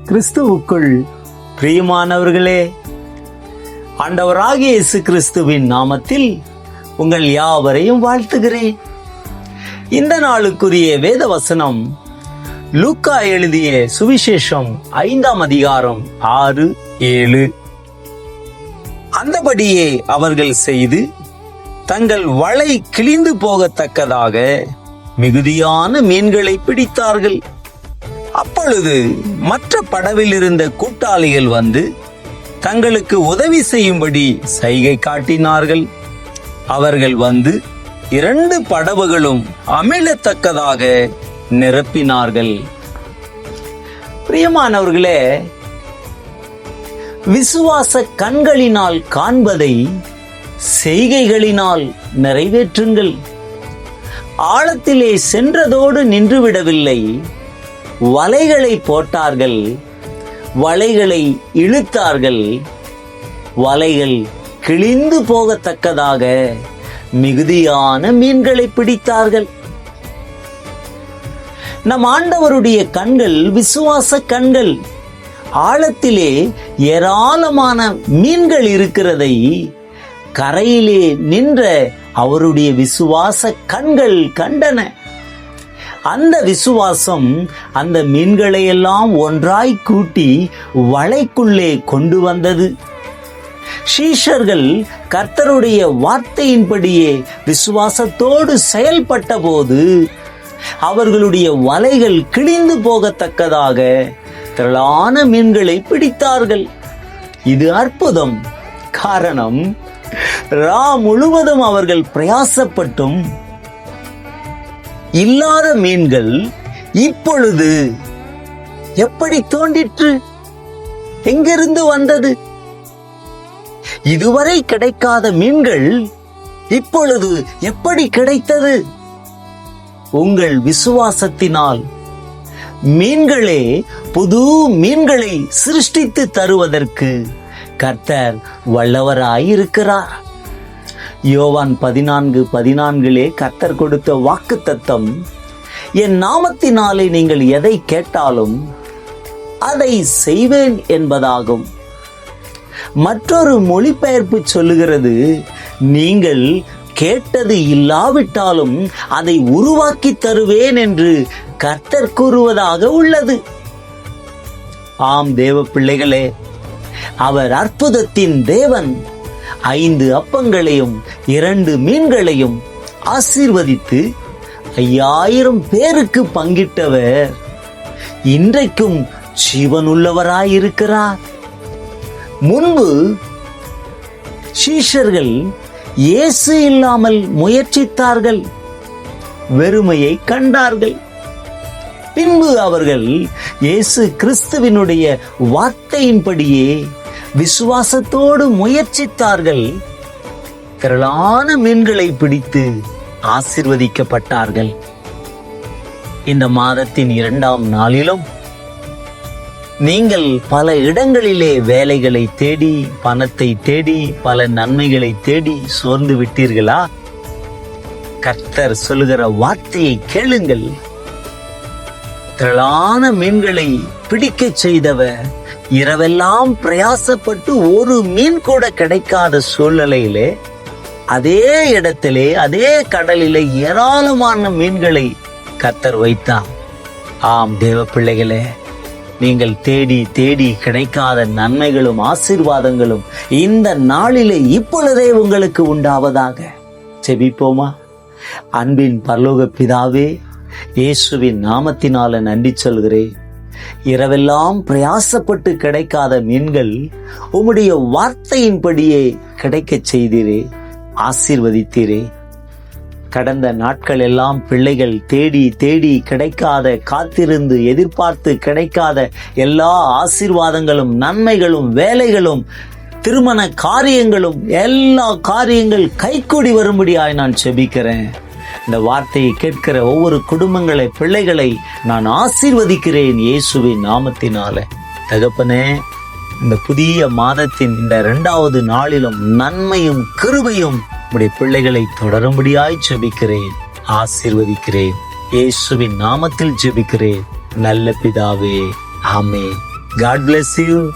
கிறிஸ்துவுக்குள் பிரியமானவர்களே, ஆண்டவராகிய இயேசு கிறிஸ்துவின் நாமத்தில் உங்கள் யாவரையும் வாழ்த்துகிறேன். இந்த நாளுக்குரிய வேத வசனம் லூக்கா எழுதிய சுவிசேஷம் 5ஆம் அதிகாரம் 6, 7. அந்தபடியே அவர்கள் செய்து தங்கள் வலை கிழிந்து போகத்தக்கதாக மிகுதியான மீன்களை பிடித்தார்கள். அப்பொழுது மற்ற படவில் இருந்த கூட்டாளிகள் வந்து தங்களுக்கு உதவி செய்யும்படி சைகை காட்டினார்கள். அவர்கள் வந்து 2 படவுகளும் அமிழத்தக்கதாக நிரப்பினார்கள். பிரியமானவர்களே, விசுவாச கண்களினால் காண்பதை செய்கைகளினால் நிறைவேற்றுங்கள். ஆழத்திலே சென்றதோடு நின்றுவிடவில்லை, வலைகளை போட்டார்கள், வலைகளை இழுத்தார்கள், வலைகள் கிழிந்து போகத்தக்கதாக மிகுதியான மீன்களை பிடித்தார்கள். நம் ஆண்டவருடைய கண்கள் விசுவாச கண்கள். ஆழத்திலே ஏராளமான மீன்கள் இருக்கிறதை கரையிலே நின்ற அவருடைய விசுவாச கண்கள் கண்டன. அந்த விசுவாசம் அந்த மீன்களை எல்லாம் ஒன்றாய் கூட்டி வலைக்குள்ளே கொண்டு வந்தது. சீஷர்கள் கர்த்தருடைய வார்த்தையின்படியே விசுவாசத்தோடு செயல்பட்ட போது அவர்களுடைய வலைகள் கிழிந்து போகத்தக்கதாக திரளான மீன்களை பிடித்தார்கள். இது அற்புதம். காரணம், முழுவதும் அவர்கள் பிரயாசப்பட்டும் இல்லாத மீன்கள் இப்பொழுது எப்படி தோன்றிற்று? எங்கிருந்து வந்தது? இதுவரை கிடைக்காத மீன்கள் இப்பொழுது எப்படி கிடைத்தது? உங்கள் விசுவாசத்தினால் மீன்களே புது மீன்களை சிருஷ்டித்து தருவதற்கு கர்த்தர் வல்லவராயிருக்கிறார். யோவான் 14:14 கர்த்தர் கொடுத்த வாக்குத்தத்தம், என் நாமத்தினாலே நீங்கள் எதை கேட்டாலும் அதை செய்வேன் என்பதாகும். மற்றொரு மொழிபெயர்ப்பு சொல்லுகிறது, நீங்கள் கேட்டது இல்லாவிட்டாலும் அதை உருவாக்கி தருவேன் என்று கர்த்தர் கூறுவதாக உள்ளது. ஆம் தேவ பிள்ளைகளே, அவர் அற்புதத்தின் தேவன். 5 அப்பங்களையும் 2 மீன்களையும் ஆசீர்வதித்து 5000 பேருக்கு பங்கிட்டவர் இன்றைக்கும் ஜீவனுள்ளவராயிருக்கிறார். முன்பு சீஷர்கள் இயேசு இல்லாமல் முயற்சித்தார்கள், வெறுமையை கண்டார்கள். பின்பு அவர்கள் இயேசு கிறிஸ்துவினுடைய வார்த்தையின்படியே விசுவாசத்தோடு முயற்சித்தார்கள். திரளான மீன்களை பிடித்து ஆசீர்வதிக்கப்பட்டார்கள். இந்த மாதத்தின் 2ஆம் நாளிலும் நீங்கள் பல இடங்களிலே வேலைகளை தேடி, பணத்தை தேடி, பல நன்மைகளை தேடி சோர்ந்து விட்டீர்களா? கர்த்தர் சொல்லுகிற வார்த்தையை கேளுங்கள். திரளான மீன்களை பிடிக்க செய்தவர் இரவெல்லாம் பிரயாசப்பட்டு ஒரு மீன் கூட கிடைக்காத சூழ்நிலையிலே அதே இடத்திலே அதே கடலிலே ஏராளமான மீன்களை கர்த்தர் வைத்தார். ஆம் தேவ பிள்ளைகளே, நீங்கள் தேடி தேடி கிடைக்காத நன்மைகளும் ஆசீர்வாதங்களும் இந்த நாளிலே இப்பொழுதே உங்களுக்கு உண்டாவதாக. செபிப்போமா? அன்பின் பரலோக பிதாவே, இயேசுவின் நாமத்தினால நன்றி சொல்கிறேன். இரவெல்லாம் பிரயாசப்பட்டு கிடைக்காத மீன்கள் உம்முடைய வார்த்தையின்படியே கிடைக்க செய்தீரே, ஆசீர்வதித்தீரே. கடந்த நாட்கள் எல்லாம் பிள்ளைகள் தேடி தேடி கிடைக்காத, காத்திருந்து எதிர்பார்த்து கிடைக்காத எல்லா ஆசீர்வாதங்களும், நன்மைகளும், வேலைகளும், திருமண காரியங்களும், எல்லா காரியங்கள் கைகூடி வரும்படியாய் நான் செபிக்கிறேன். இந்த வார்த்தையை கேட்கிற ஒவ்வொரு குடும்பங்களை, பிள்ளைகளை நான் ஆசீர்வதிக்கிறேன் இயேசுவின் நாமத்தினால. தகப்பனே, இந்த புதிய மாதத்தின் இந்த 2வது நாளிலும் நன்மையும் கிருபையும் உம்முடைய பிள்ளைகளை தொடரும்படியாய் ஜெபிக்கிறேன், ஆசீர்வதிக்கிறேன். இயேசுவின் நாமத்தில் ஜெபிக்கிறேன் நல்ல பிதாவே, ஆமென். God bless you.